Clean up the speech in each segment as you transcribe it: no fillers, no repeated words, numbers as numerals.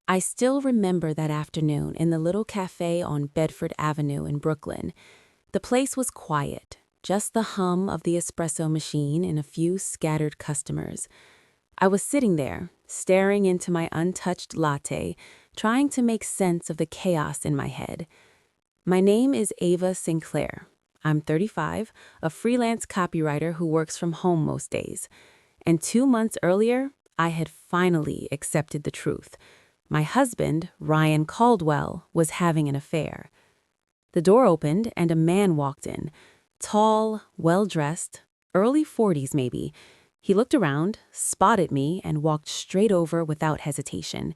I still remember that afternoon in the little café on Bedford Avenue in Brooklyn. The place was quiet, just the hum of the espresso machine and a few scattered customers. I was sitting there, staring into my untouched latte, trying to make sense of the chaos in my head. My name is Ava Sinclair. I'm 35, a freelance copywriter who works from home most days. And 2 months earlier, I had finally accepted the truth. My husband, Ryan Caldwell, was having an affair. The door opened and a man walked in. Tall, well-dressed, early 40s maybe. He looked around, spotted me, and walked straight over without hesitation.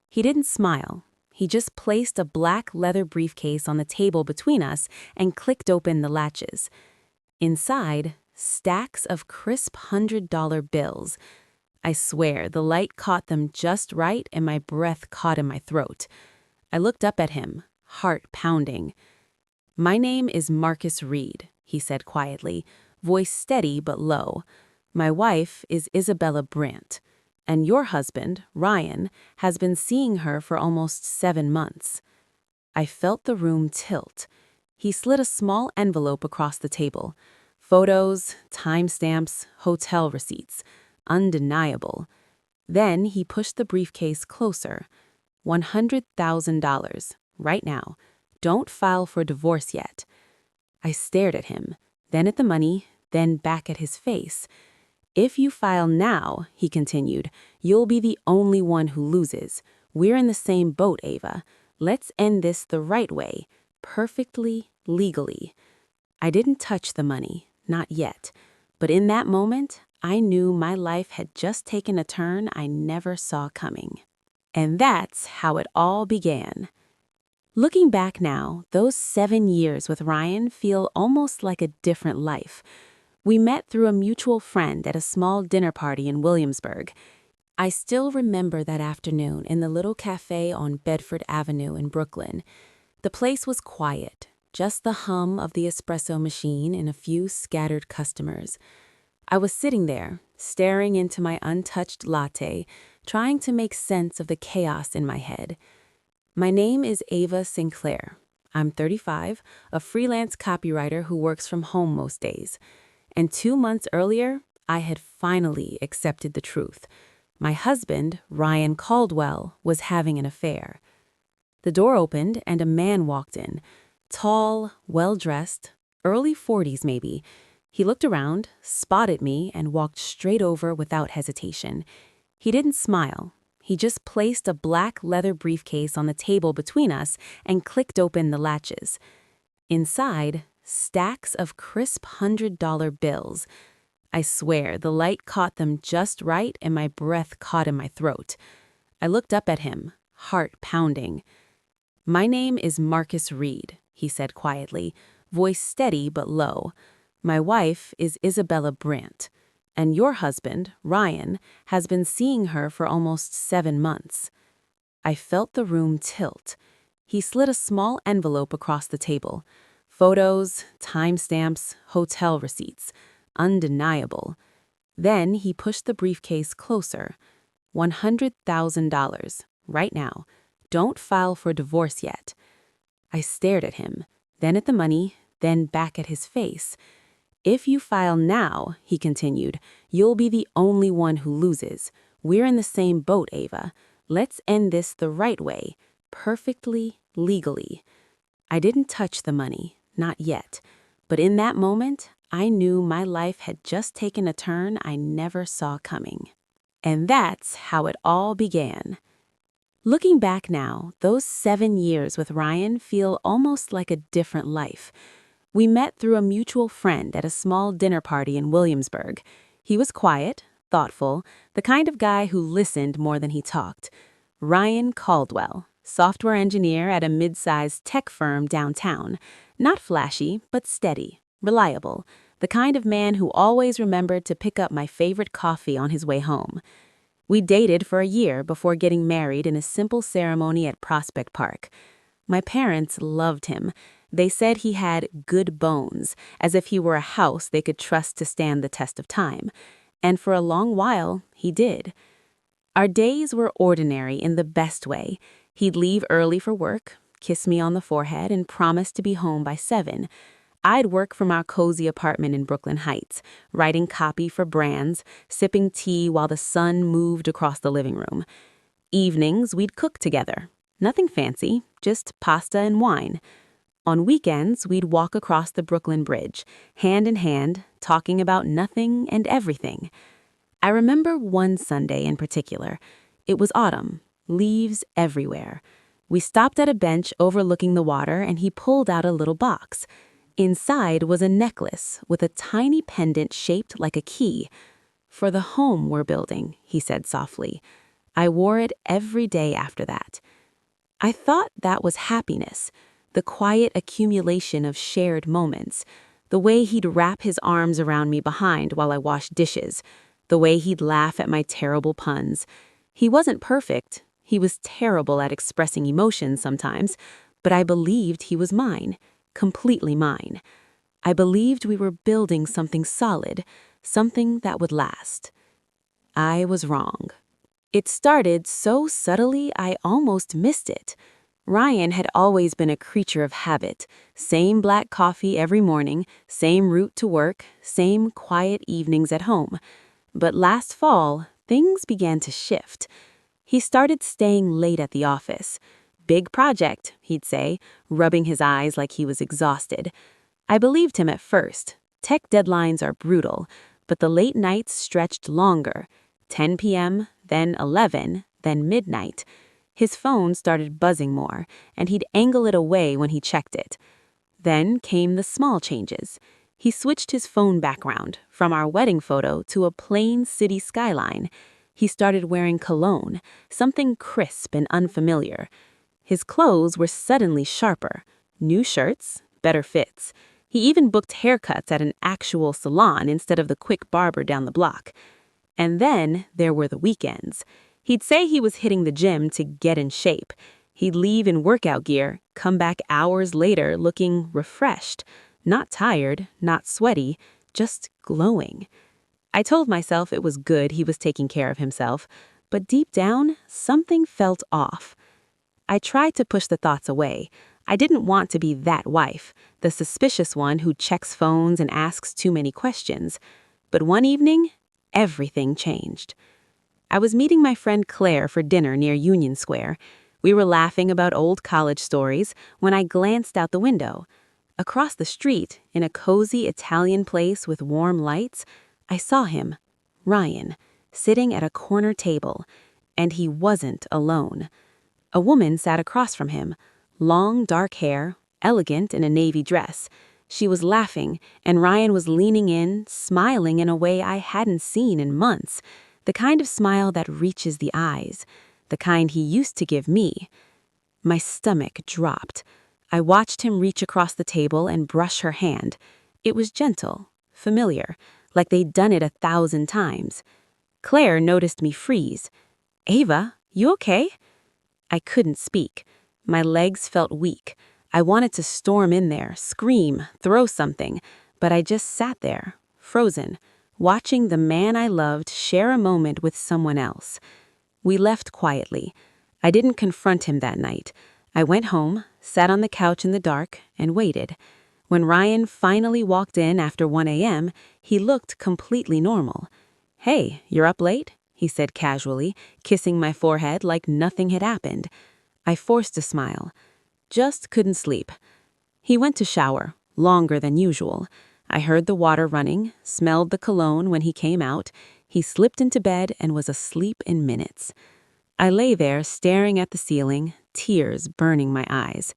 He didn't smile. He just placed a black leather briefcase on the table between us and clicked open the latches. Inside, stacks of crisp $100 bills. I swear, the light caught them just right and my breath caught in my throat. I looked up at him, heart pounding. "My name is Marcus Reed," he said quietly, voice steady but low. "My wife is Isabella Grant, and your husband, Ryan, has been seeing her for almost 7 months." I felt the room tilt. He slid a small envelope across the table. Photos, timestamps, hotel receipts. Undeniable. Then he pushed the briefcase closer. $100,000, right now. Don't file for divorce yet. I stared at him, then at the money, then back at his face. "If you file now," he continued, "you'll be the only one who loses. We're in the same boat, Ava. Let's end this the right way, perfectly, legally." I didn't touch the money, not yet. But in that moment, I knew my life had just taken a turn I never saw coming. And that's how it all began. Looking back now, those 7 years with Ryan feel almost like a different life. We met through a mutual friend at a small dinner party in Williamsburg. I still remember that afternoon in the little café on Bedford Avenue in Brooklyn. The place was quiet, just the hum of the espresso machine and a few scattered customers. I was sitting there, staring into my untouched latte, trying to make sense of the chaos in my head. My name is Ava Sinclair. I'm 35, a freelance copywriter who works from home most days. And 2 months earlier, I had finally accepted the truth. My husband, Ryan Caldwell, was having an affair. The door opened and a man walked in. Tall, well-dressed, early 40s maybe. He looked around, spotted me, and walked straight over without hesitation. He didn't smile. He just placed a black leather briefcase on the table between us and clicked open the latches. Inside, stacks of crisp $100 bills. I swear, the light caught them just right and my breath caught in my throat. I looked up at him, heart pounding. "My name is Marcus Reed," he said quietly, voice steady but low. "My wife is Isabella Grant, and your husband, Ryan, has been seeing her for almost 7 months." I felt the room tilt. He slid a small envelope across the table. Photos, timestamps, hotel receipts. Undeniable. Then he pushed the briefcase closer. $100,000, right now. Don't file for divorce yet. I stared at him, then at the money, then back at his face. "If you file now," he continued, "you'll be the only one who loses. We're in the same boat, Ava. Let's end this the right way, perfectly, legally." I didn't touch the money, not yet. But in that moment, I knew my life had just taken a turn I never saw coming. And that's how it all began. Looking back now, those 7 years with Ryan feel almost like a different life. We met through a mutual friend at a small dinner party in Williamsburg. He was quiet, thoughtful, the kind of guy who listened more than he talked. Ryan Caldwell, software engineer at a mid-sized tech firm downtown. Not flashy, but steady, reliable, the kind of man who always remembered to pick up my favorite coffee on his way home. We dated for a year before getting married in a simple ceremony at Prospect Park. My parents loved him. They said he had good bones, as if he were a house they could trust to stand the test of time. And for a long while, he did. Our days were ordinary in the best way. He'd leave early for work, kiss me on the forehead, and promise to be home by 7. I'd work from our cozy apartment in Brooklyn Heights, writing copy for brands, sipping tea while the sun moved across the living room. Evenings, we'd cook together. Nothing fancy, just pasta and wine. On weekends, we'd walk across the Brooklyn Bridge, hand in hand, talking about nothing and everything. I remember one Sunday in particular. It was autumn, leaves everywhere. We stopped at a bench overlooking the water, and he pulled out a little box. Inside was a necklace with a tiny pendant shaped like a key. "For the home we're building," he said softly. I wore it every day after that. I thought that was happiness, the quiet accumulation of shared moments, the way he'd wrap his arms around me behind while I washed dishes, the way he'd laugh at my terrible puns. He wasn't perfect. He was terrible at expressing emotions sometimes, but I believed he was mine, completely mine. I believed we were building something solid, something that would last. I was wrong. It started so subtly I almost missed it. Ryan had always been a creature of habit. Same black coffee every morning, same route to work, same quiet evenings at home. But last fall, things began to shift. He started staying late at the office. "Big project," he'd say, rubbing his eyes like he was exhausted. I believed him at first. Tech deadlines are brutal, but the late nights stretched longer. 10 p.m., then 11, then midnight. His phone started buzzing more, and he'd angle it away when he checked it. Then came the small changes. He switched his phone background from our wedding photo to a plain city skyline. He started wearing cologne, something crisp and unfamiliar. His clothes were suddenly sharper. New shirts, better fits. He even booked haircuts at an actual salon instead of the quick barber down the block. And then there were the weekends. He'd say he was hitting the gym to get in shape. He'd leave in workout gear, come back hours later looking refreshed. Not tired, not sweaty, just glowing. I told myself it was good he was taking care of himself, but deep down, something felt off. I tried to push the thoughts away. I didn't want to be that wife, the suspicious one who checks phones and asks too many questions. But one evening, everything changed. I was meeting my friend Claire for dinner near Union Square. We were laughing about old college stories when I glanced out the window. Across the street, in a cozy Italian place with warm lights, I saw him, Ryan, sitting at a corner table, and he wasn't alone. A woman sat across from him, long dark hair, elegant in a navy dress. She was laughing, and Ryan was leaning in, smiling in a way I hadn't seen in months, the kind of smile that reaches the eyes, the kind he used to give me. My stomach dropped. I watched him reach across the table and brush her hand. It was gentle, familiar, like they'd done it 1,000 times. Claire noticed me freeze. "Ava, you okay?" I couldn't speak. My legs felt weak. I wanted to storm in there, scream, throw something, but I just sat there, frozen, watching the man I loved share a moment with someone else. We left quietly. I didn't confront him that night. I went home, sat on the couch in the dark, and waited. When Ryan finally walked in after 1 a.m., he looked completely normal. "Hey, you're up late?" he said casually, kissing my forehead like nothing had happened. I forced a smile. Just couldn't sleep. He went to shower, longer than usual. I heard the water running, smelled the cologne when he came out. He slipped into bed and was asleep in minutes. I lay there staring at the ceiling, tears burning my eyes.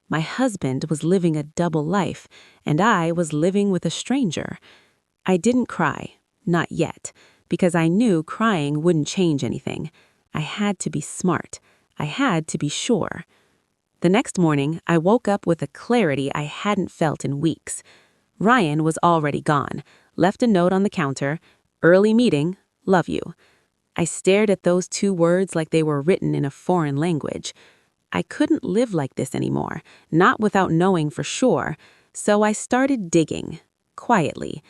My husband was living a double life, and I was living with a stranger. I didn't cry, not yet, because I knew crying wouldn't change anything. I had to be smart. I had to be sure. The next morning, I woke up with a clarity I hadn't felt in weeks. Ryan was already gone, left a note on the counter, "Early meeting, love you." I stared at those 2 words like they were written in a foreign language. I couldn't live like this anymore, not without knowing for sure, so I started digging, quietly.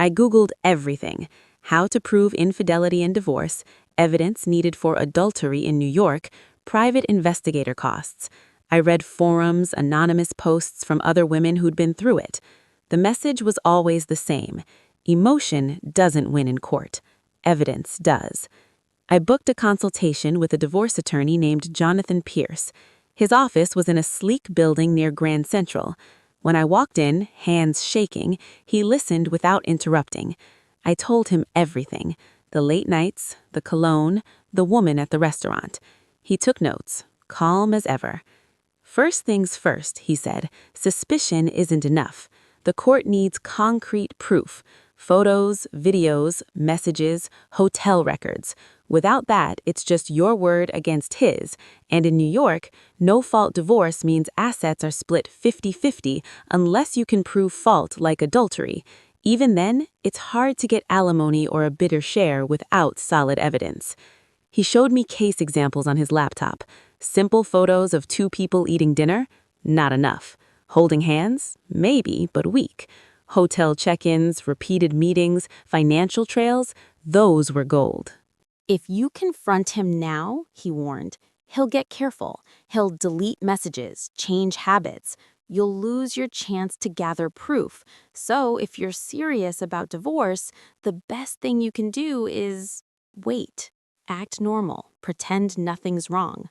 I Googled everything: how to prove infidelity and divorce, evidence needed for adultery in New York, private investigator costs. I read forums, anonymous posts from other women who'd been through it. The message was always the same. Emotion doesn't win in court. Evidence does. I booked a consultation with a divorce attorney named Jonathan Pierce. His office was in a sleek building near Grand Central. When I walked in, hands shaking, he listened without interrupting. I told him everything: the late nights, the cologne, the woman at the restaurant. He took notes, calm as ever. First things first, he said, suspicion isn't enough. The court needs concrete proof: photos, videos, messages, hotel records. Without that, it's just your word against his, and in New York, no-fault divorce means assets are split 50-50 unless you can prove fault like adultery. Even then, it's hard to get alimony or a bitter share without solid evidence. He showed me case examples on his laptop. Simple photos of two people eating dinner? Not enough. Holding hands? Maybe, but weak. Hotel check-ins, repeated meetings, financial trails? Those were gold. If you confront him now, he warned, he'll get careful. He'll delete messages, change habits. You'll lose your chance to gather proof. So if you're serious about divorce, the best thing you can do is wait. Act normal. Pretend nothing's wrong.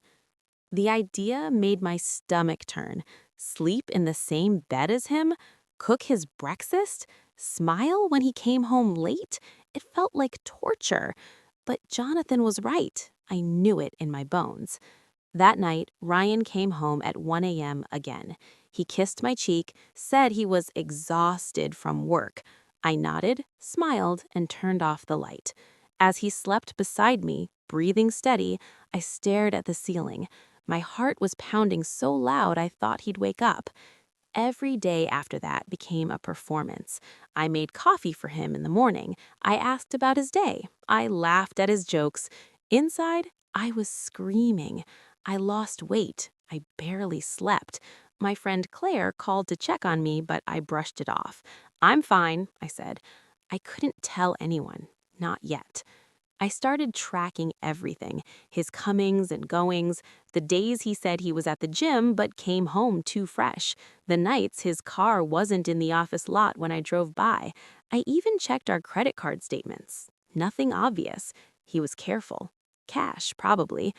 The idea made my stomach turn. Sleep in the same bed as him? Cook his breakfast? Smile when he came home late? It felt like torture. But Jonathan was right. I knew it in my bones. That night, Ryan came home at 1 a.m. again. He kissed my cheek, said he was exhausted from work. I nodded, smiled, and turned off the light. As he slept beside me, breathing steady, I stared at the ceiling. My heart was pounding so loud I thought he'd wake up. Every day after that became a performance. I made coffee for him in the morning. I asked about his day. I laughed at his jokes. Inside, I was screaming. I lost weight. I barely slept. My friend Claire called to check on me, but I brushed it off. "I'm fine," I said. I couldn't tell anyone. Not yet. I started tracking everything: his comings and goings, the days he said he was at the gym but came home too fresh, the nights his car wasn't in the office lot when I drove by. I even checked our credit card statements. Nothing obvious. He was careful. Cash, probably.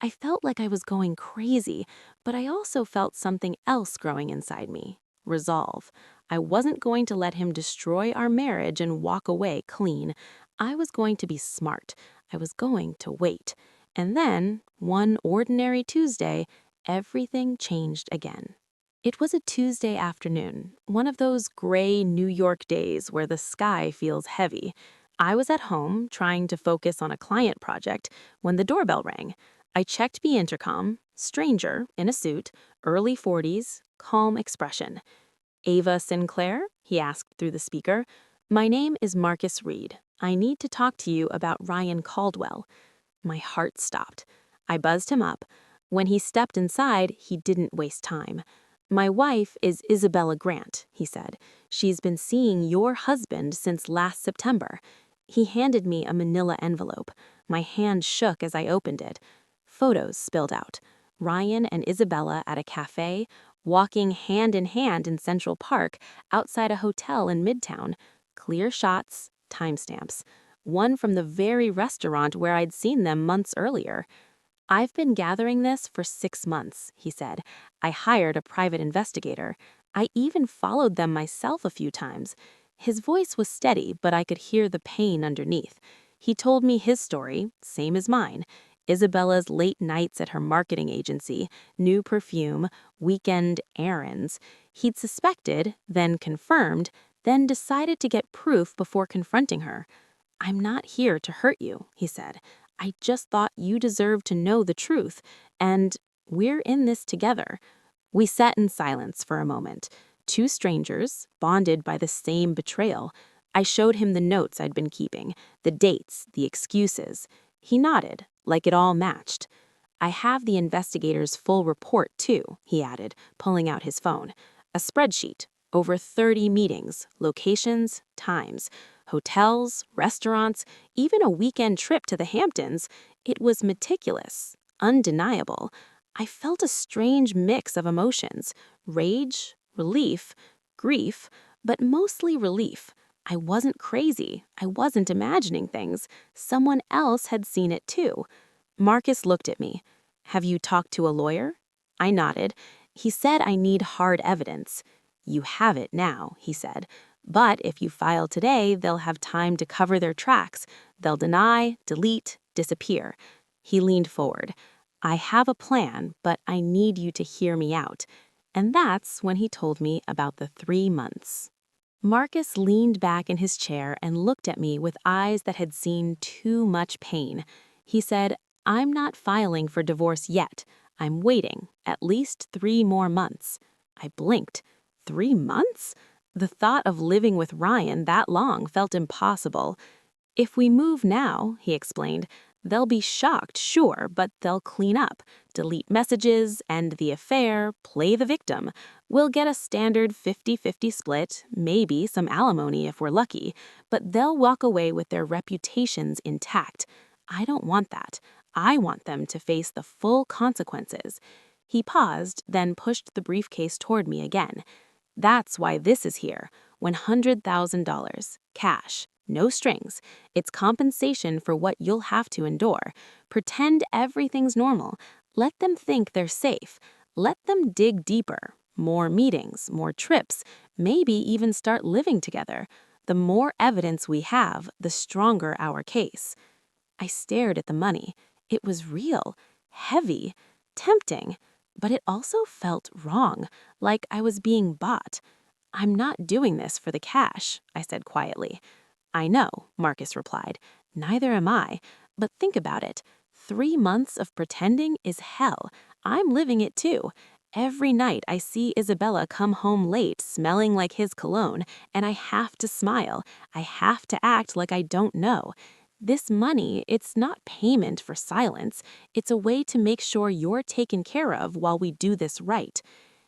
I felt like I was going crazy, but I also felt something else growing inside me: resolve. I wasn't going to let him destroy our marriage and walk away clean. I was going to be smart. I was going to wait. And then, one ordinary Tuesday, everything changed again. It was a Tuesday afternoon, one of those gray New York days where the sky feels heavy. I was at home, trying to focus on a client project, when the doorbell rang. I checked the intercom. Stranger, in a suit, early 40s, calm expression. "Ava Sinclair?" he asked through the speaker. "My name is Marcus Reed. I need to talk to you about Ryan Caldwell." My heart stopped. I buzzed him up. When he stepped inside, he didn't waste time. "My wife is Isabella Grant," he said. "She's been seeing your husband since last September." He handed me a manila envelope. My hand shook as I opened it. Photos spilled out. Ryan and Isabella at a café, walking hand in hand in Central Park, outside a hotel in Midtown. Clear shots, timestamps. One from the very restaurant where I'd seen them months earlier. "I've been gathering this for 6 months," he said. "I hired a private investigator. I even followed them myself a few times." His voice was steady, but I could hear the pain underneath. He told me his story, same as mine. Isabella's late nights at her marketing agency, new perfume, weekend errands. He'd suspected, then confirmed, then decided to get proof before confronting her. "I'm not here to hurt you," he said. "I just thought you deserved to know the truth, and we're in this together." We sat in silence for a moment. Two strangers, bonded by the same betrayal. I showed him the notes I'd been keeping, the dates, the excuses. He nodded, like it all matched. "I have the investigator's full report, too," he added, pulling out his phone. "A spreadsheet, over 30 meetings, locations, times. hotels, restaurants, even a weekend trip to the Hamptons. It was meticulous, undeniable. I felt a strange mix of emotions: rage, relief, grief, but mostly relief. I wasn't crazy. I wasn't imagining things. Someone else had seen it too. Marcus looked at me. "Have you talked to a lawyer?" I nodded. "He said I need hard evidence." "You have it now," he said. "But if you file today, they'll have time to cover their tracks. They'll deny, delete, disappear." He leaned forward. "I have a plan, but I need you to hear me out." And that's when he told me about the 3 months. Marcus leaned back in his chair and looked at me with eyes that had seen too much pain. He said, "I'm not filing for divorce yet. I'm waiting, at least 3 more months." I blinked. 3 months? The thought of living with Ryan that long felt impossible. "If we move now," he explained, "they'll be shocked, sure, but they'll clean up, delete messages, end the affair, play the victim. We'll get a standard 50-50 split, maybe some alimony if we're lucky, but they'll walk away with their reputations intact. I don't want that. I want them to face the full consequences." He paused, then pushed the briefcase toward me again. "That's why this is here. $100,000. Cash. No strings. It's compensation for what you'll have to endure. Pretend everything's normal. Let them think they're safe. Let them dig deeper. More meetings, more trips, maybe even start living together. The more evidence we have, the stronger our case." I stared at the money. It was real, heavy, tempting, but it also felt wrong, like I was being bought. "I'm not doing this for the cash," I said quietly. "I know," Marcus replied. "Neither am I. But think about it. 3 months of pretending is hell. I'm living it too. Every night I see Isabella come home late smelling like his cologne, and I have to smile. I have to act like I don't know. This money, it's not payment for silence. It's a way to make sure you're taken care of while we do this right."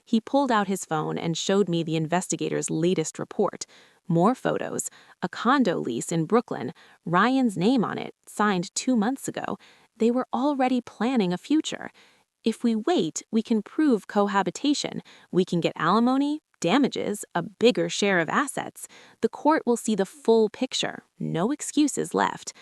He pulled out his phone and showed me the investigator's latest report. More photos, a condo lease in Brooklyn, Ryan's name on it, signed 2 months ago. They were already planning a future. If we wait, we can prove cohabitation. We can get alimony, damages, a bigger share of assets. The court will see the full picture. No excuses left.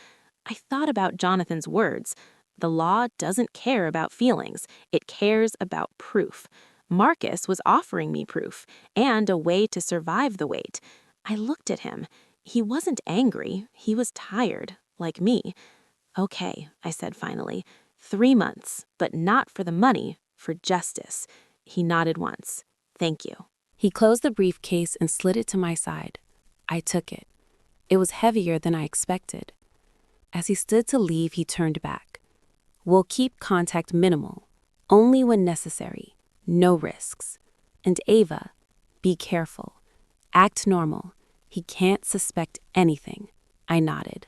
I thought about Jonathan's words. The law doesn't care about feelings. It cares about proof. Marcus was offering me proof and a way to survive the wait. I looked at him. He wasn't angry. He was tired, like me. "Okay," I said finally. 3 months, but not for the money, for justice." He nodded once. "Thank you." He closed the briefcase and slid it to my side. I took it. It was heavier than I expected. As he stood to leave, he turned back. "We'll keep contact minimal, only when necessary. No risks. And Ava, be careful. Act normal. He can't suspect anything." I nodded.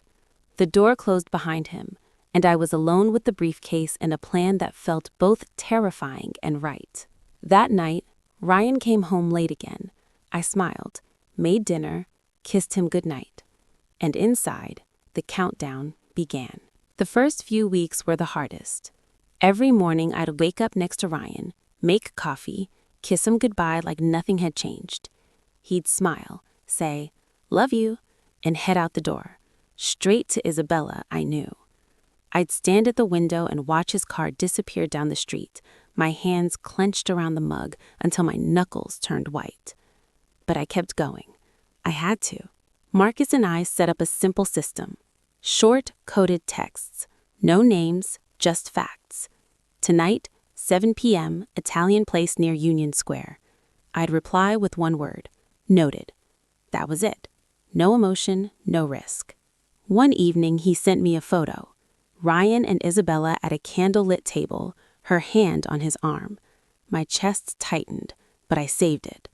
The door closed behind him, and I was alone with the briefcase and a plan that felt both terrifying and right. That night, Ryan came home late again. I smiled, made dinner, kissed him goodnight. And inside, the countdown began. The first few weeks were the hardest. Every morning I'd wake up next to Ryan, make coffee, kiss him goodbye like nothing had changed. He'd smile, say, "Love you," and head out the door. Straight to Isabella, I knew. I'd stand at the window and watch his car disappear down the street, my hands clenched around the mug until my knuckles turned white. But I kept going. I had to. Marcus and I set up a simple system. Short, coded texts. No names, just facts. "Tonight, 7 p.m., Italian place near Union Square." I'd reply with one word. "Noted." That was it. No emotion, no risk. One evening, he sent me a photo. Ryan and Isabella at a candlelit table, her hand on his arm. My chest tightened, but I saved it.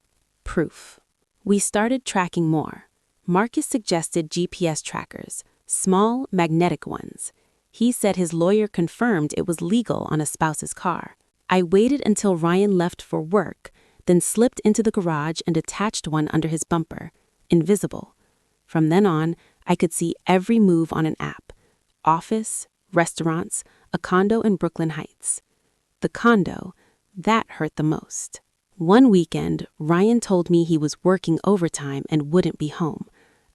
Proof. We started tracking more. Marcus suggested GPS trackers, small, magnetic ones. He said his lawyer confirmed it was legal on a spouse's car. I waited until Ryan left for work, then slipped into the garage and attached one under his bumper. Invisible. From then on, I could see every move on an app. Office, restaurants, a condo in Brooklyn Heights. The condo, that hurt the most. One weekend, Ryan told me he was working overtime and wouldn't be home.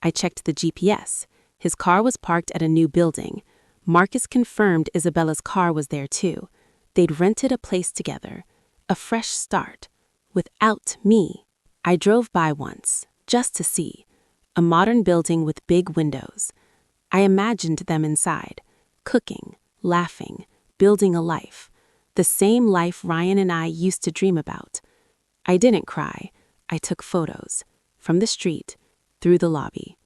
I checked the GPS. His car was parked at a new building. Marcus confirmed Isabella's car was there too. They'd rented a place together. A fresh start. Without me. I drove by once, just to see. A modern building with big windows. I imagined them inside, cooking, laughing, building a life. The same life Ryan and I used to dream about. I didn't cry. I took photos. From the street, through the lobby.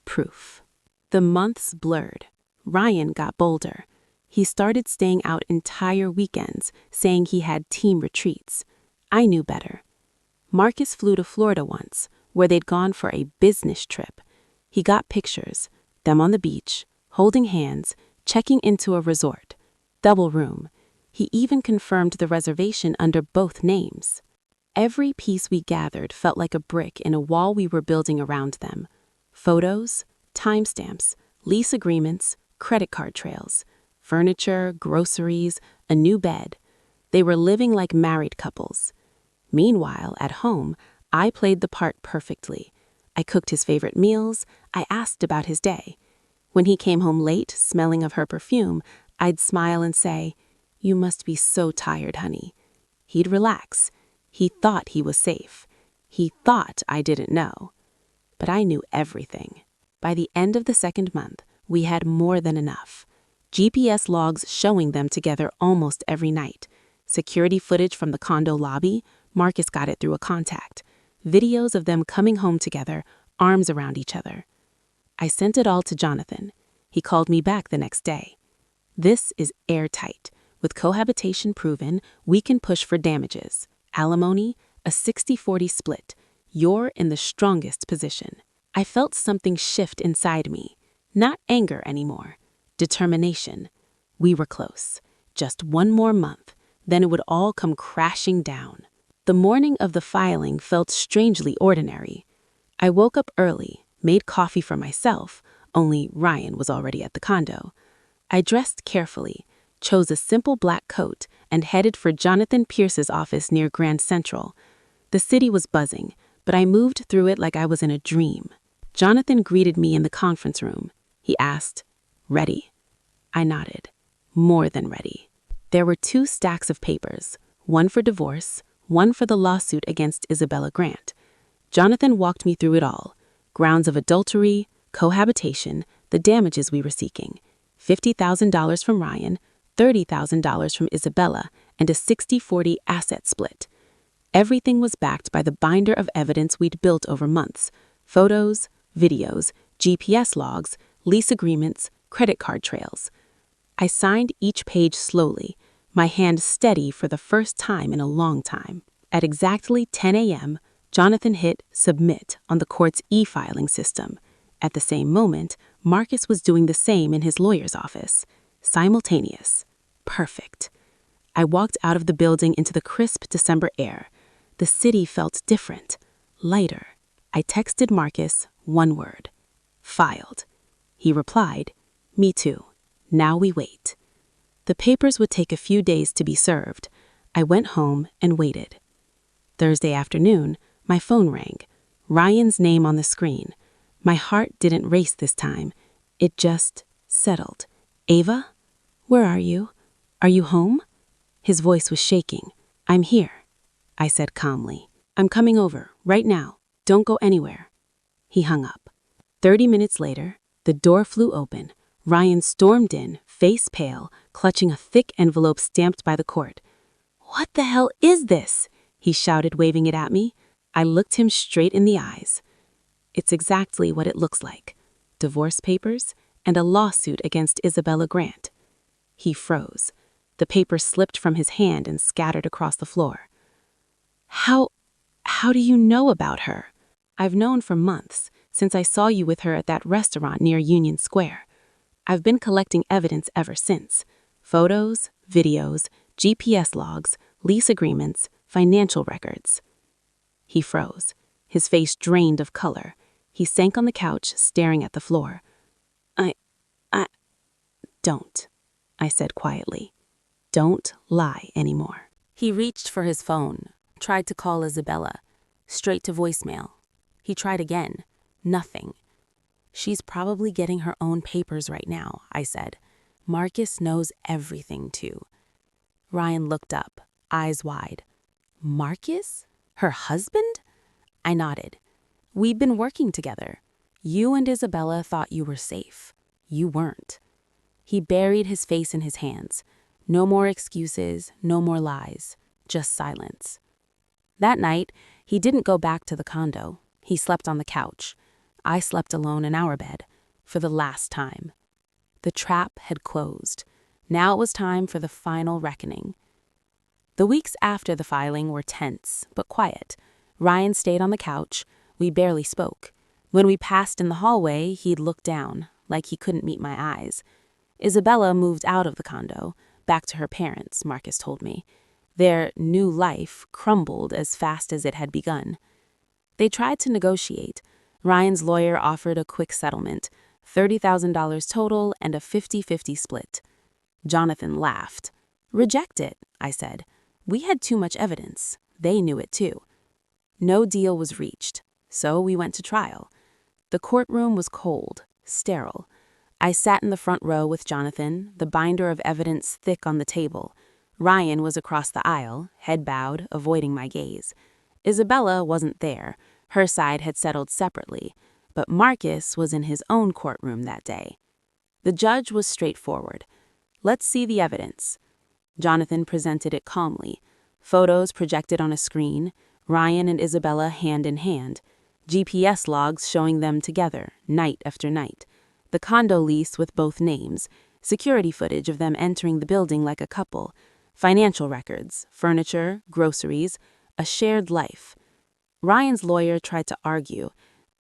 Proof. The months blurred. Ryan got bolder. He started staying out entire weekends, saying he had team retreats. I knew better. Marcus flew to Florida once, where they'd gone for a business trip. He got pictures, them on the beach, holding hands, checking into a resort. Double room. He even confirmed the reservation under both names. Every piece we gathered felt like a brick in a wall we were building around them. Photos, timestamps, lease agreements, credit card trails, furniture, groceries, a new bed. They were living like married couples. Meanwhile, at home, I played the part perfectly. I cooked his favorite meals. I asked about his day. When he came home late, smelling of her perfume, I'd smile and say, "You must be so tired, honey." He'd relax. He thought he was safe. He thought I didn't know. But I knew everything. By the end of the second month, we had more than enough. GPS logs showing them together almost every night. Security footage from the condo lobby. Marcus got it through a contact. Videos of them coming home together, arms around each other. I sent it all to Jonathan. He called me back the next day. "This is airtight. With cohabitation proven, we can push for damages. Alimony, a 60-40 split. You're in the strongest position." I felt something shift inside me. Not anger anymore. Determination. We were close. Just one more month, then it would all come crashing down. The morning of the filing felt strangely ordinary. I woke up early, made coffee for myself, only Ryan was already at the condo. I dressed carefully, chose a simple black coat, and headed for Jonathan Pierce's office near Grand Central. The city was buzzing, but I moved through it like I was in a dream. Jonathan greeted me in the conference room. He asked, "Ready?" I nodded. More than ready. There were 2 stacks of papers, one for divorce, one for the lawsuit against Isabella Grant. Jonathan walked me through it all. Grounds of adultery, cohabitation, the damages we were seeking. $50,000 from Ryan, $30,000 from Isabella, and a 60-40 asset split. Everything was backed by the binder of evidence we'd built over months. Photos, videos, GPS logs, lease agreements, credit card trails. I signed each page slowly, my hand steady for the first time in a long time. At exactly 10 a.m., Jonathan hit submit on the court's e-filing system. At the same moment, Marcus was doing the same in his lawyer's office. Simultaneous. Perfect. I walked out of the building into the crisp December air. The city felt different, lighter. I texted Marcus, one word. Filed. He replied, "Me too. Now we wait." The papers would take a few days to be served. I went home and waited. Thursday afternoon, my phone rang. Ryan's name on the screen. My heart didn't race this time. It just settled. "Ava? Where are you? Are you home?" His voice was shaking. "I'm here," I said calmly. "I'm coming over, right now. Don't go anywhere." He hung up. 30 minutes later, the door flew open. Ryan stormed in, face pale, clutching a thick envelope stamped by the court. "What the hell is this?" he shouted, waving it at me. I looked him straight in the eyes. "It's exactly what it looks like. Divorce papers and a lawsuit against Isabella Grant." He froze. The paper slipped from his hand and scattered across the floor. How do you know about her?" "I've known for months, since I saw you with her at that restaurant near Union Square. I've been collecting evidence ever since. Photos, videos, GPS logs, lease agreements, financial records." He froze. His face drained of color. He sank on the couch, staring at the floor. Don't, I said quietly. Don't lie anymore. He reached for his phone, tried to call Isabella, straight to voicemail. He tried again. Nothing. She's probably getting her own papers right now, I said. Marcus knows everything too. Ryan looked up, eyes wide. Marcus? Her husband? I nodded. We've been working together. You and Isabella thought you were safe. You weren't. He buried his face in his hands. No more excuses, no more lies, just silence. That night, he didn't go back to the condo. He slept on the couch. I slept alone in our bed, for the last time. The trap had closed. Now it was time for the final reckoning. The weeks after the filing were tense, but quiet. Ryan stayed on the couch. We barely spoke. When we passed in the hallway, he'd look down, like he couldn't meet my eyes. Isabella moved out of the condo, back to her parents, Marcus told me. Their new life crumbled as fast as it had begun. They tried to negotiate. Ryan's lawyer offered a quick settlement, $30,000 total and a 50-50 split. Jonathan laughed. Reject it, I said. We had too much evidence. They knew it too. No deal was reached, so we went to trial. The courtroom was cold, sterile. I sat in the front row with Jonathan, the binder of evidence thick on the table. Ryan was across the aisle, head bowed, avoiding my gaze. Isabella wasn't there. Her side had settled separately, but Marcus was in his own courtroom that day. The judge was straightforward. Let's see the evidence. Jonathan presented it calmly. Photos projected on a screen, Ryan and Isabella hand in hand, GPS logs showing them together, night after night, the condo lease with both names, security footage of them entering the building like a couple, financial records, furniture, groceries, a shared life. Ryan's lawyer tried to argue.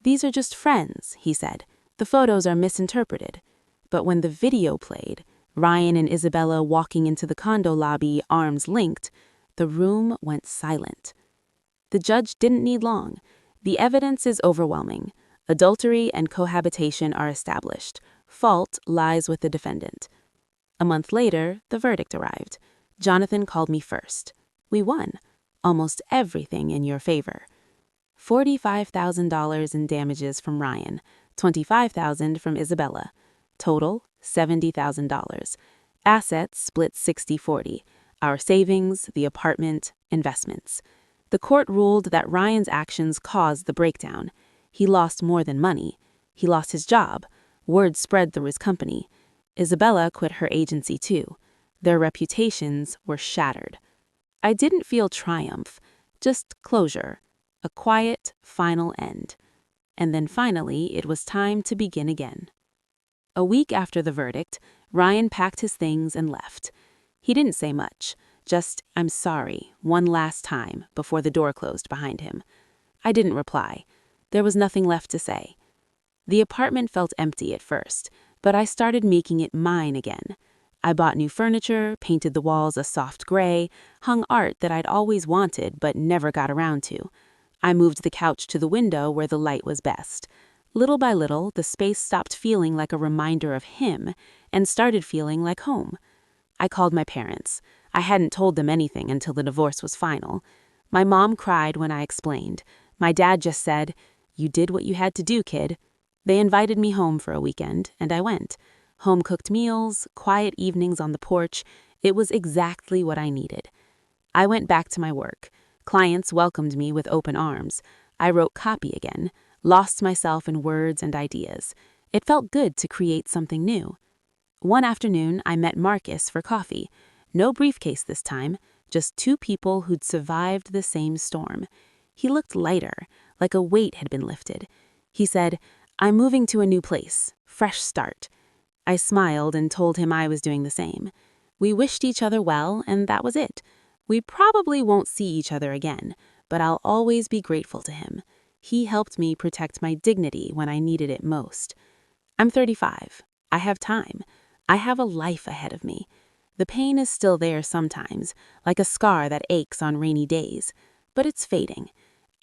These are just friends, he said. The photos are misinterpreted. But when the video played, Ryan and Isabella walking into the condo lobby, arms linked, the room went silent. The judge didn't need long. The evidence is overwhelming. Adultery and cohabitation are established. Fault lies with the defendant. A month later, the verdict arrived. Jonathan called me first. We won. Almost everything in your favor. $45,000 in damages from Ryan, $25,000 from Isabella. Total, $70,000. Assets split 60-40. Our savings, the apartment, investments. The court ruled that Ryan's actions caused the breakdown. He lost more than money. He lost his job. Word spread through his company. Isabella quit her agency too. Their reputations were shattered. I didn't feel triumph, just closure. A quiet, final end. And then finally, it was time to begin again. A week after the verdict, Ryan packed his things and left. He didn't say much, just, I'm sorry, one last time, before the door closed behind him. I didn't reply. There was nothing left to say. The apartment felt empty at first, but I started making it mine again. I bought new furniture, painted the walls a soft gray, hung art that I'd always wanted but never got around to. I moved the couch to the window where the light was best. Little by little, the space stopped feeling like a reminder of him and started feeling like home. I called my parents. I hadn't told them anything until the divorce was final. My mom cried when I explained. My dad just said, "You did what you had to do, kid." They invited me home for a weekend, and I went. Home-cooked meals, quiet evenings on the porch. It was exactly what I needed. I went back to my work. Clients welcomed me with open arms. I wrote copy again, lost myself in words and ideas. It felt good to create something new. One afternoon, I met Marcus for coffee. No briefcase this time, just two people who'd survived the same storm. He looked lighter, like a weight had been lifted. He said, "I'm moving to a new place, fresh start." I smiled and told him I was doing the same. We wished each other well, and that was it. We probably won't see each other again, but I'll always be grateful to him. He helped me protect my dignity when I needed it most. I'm 35. I have time. I have a life ahead of me. The pain is still there sometimes, like a scar that aches on rainy days, but it's fading.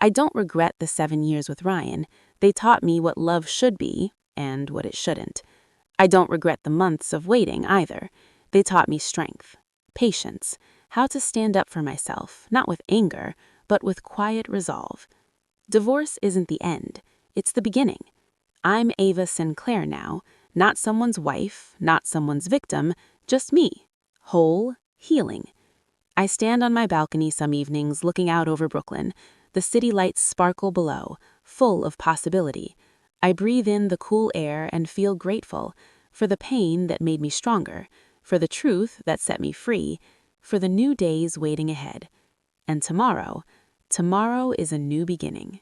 I don't regret the 7 years with Ryan. They taught me what love should be and what it shouldn't. I don't regret the months of waiting either. They taught me strength, patience, how to stand up for myself, not with anger, but with quiet resolve. Divorce isn't the end, it's the beginning. I'm Ava Sinclair now, not someone's wife, not someone's victim, just me, whole, healing. I stand on my balcony some evenings looking out over Brooklyn. The city lights sparkle below, full of possibility. I breathe in the cool air and feel grateful for the pain that made me stronger, for the truth that set me free, for the new days waiting ahead. And tomorrow is a new beginning.